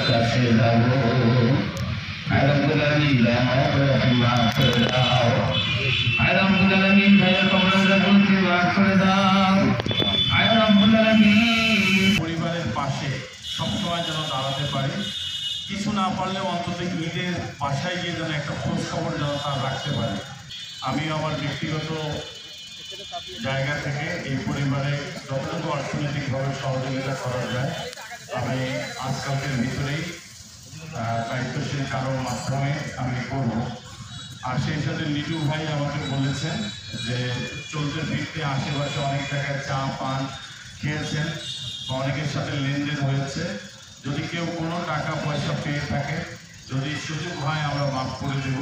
কাছে যাবো। আয় রব্বুল আলামিন আমার মাফ করে দাও। আয় রব্বুল আলামিন ভাইয়ের কবরটাকে মাফ করে দাও। আয় রব্বুল আলামিন পরিবারের পাশে সবসময় যেন দাঁড়াতে পারি, কিছু না পারলেও অন্তত ঈদের বাসায় গিয়ে যেন একটা খোঁজ খবর যেন তার রাখতে পারি। আমি আমার ব্যক্তিগত জায়গা থেকে এই পরিবারে যতটুকু অর্থনৈতিকভাবে সহযোগিতা করা যায় আমি আজকালকের ভিতরেই দায়িত্বশীল কারোর মাধ্যমে আমি করব। আর সেই সাথে লিটু ভাই আমাকে বলেছেন যে চলতে ফিরতে আশেপাশে অনেক জায়গায় চা পান খেয়েছেন বা অনেকের সাথে লেনদেন হয়েছে, যদি কেউ কোনো টাকা পয়সা পেয়ে থাকে, যদি সুযোগ হয় আমরা মাফ করে দেব।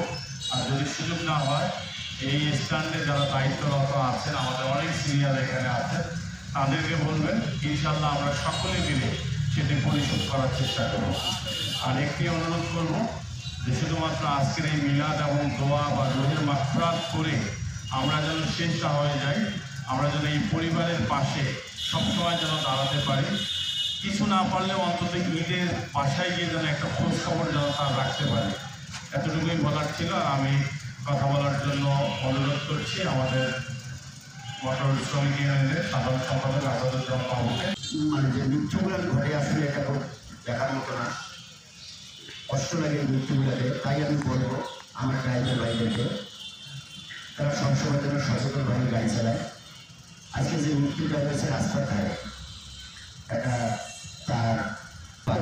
আর যদি সুযোগ না হয় এই স্ট্যান্ডে যারা দায়িত্বরত আছেন, আমাদের অনেক সিনিয়র এখানে আছেন, তাদেরকে বলবেন ইনশাল্লাহ আমরা সকলে মিলে সেটি পরিশোধ করার চেষ্টা করব। আর একটি অনুরোধ করব যে শুধুমাত্র আজকের এই মিলাদ এবং দোয়া বা রোহের মাগফিরাত করে আমরা যেন শেষ না হয়ে যাই, আমরা যেন এই পরিবারের পাশে সবসময় যেন দাঁড়াতে পারি, কিছু না পারলেও অন্তত ঈদের বাসায় গিয়ে যেন একটা খোঁজ খবর যেন তার রাখতে পারি। এতটুকুই বলার ছিল। আর আমি কথা বলার জন্য অনুরোধ করছি আমাদের মোটর শ্রমিক ইউনিয়নের সাধারণ সম্পাদক আসাদুজ্জামান বাবুকে। মানে যে মৃত্যুগুলো ঘটে আসলে এটা দেখার মতো না, কষ্ট লাগে মৃত্যুগুলোতে। তাই আমি বলবো আমার ড্রাইভার ভাইদেরকে তারা সবসময় যেন সচেতনভাবে গাড়ি চালায়। আজকে যে মৃত্যুটা হয়েছে রাস্তার ধারে, একটা তার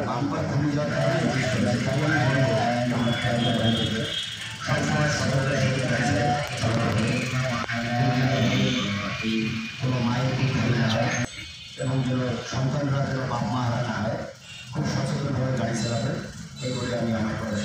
বাম্পার ঘুরে যাওয়ার কারণে তাই আমি বলবো আমার ড্রাইভার ভাইদেরকে সবসময় সতর্কতার সাথে গাড়ি চালায়। কোনো মায়ের দুঃখ না হয় এবং যেন সন্তানরা যেন বাপ মা হারা না হয়, খুব সচেতনভাবে গাড়ি চালাবে, এই বলে আমি আমার কথা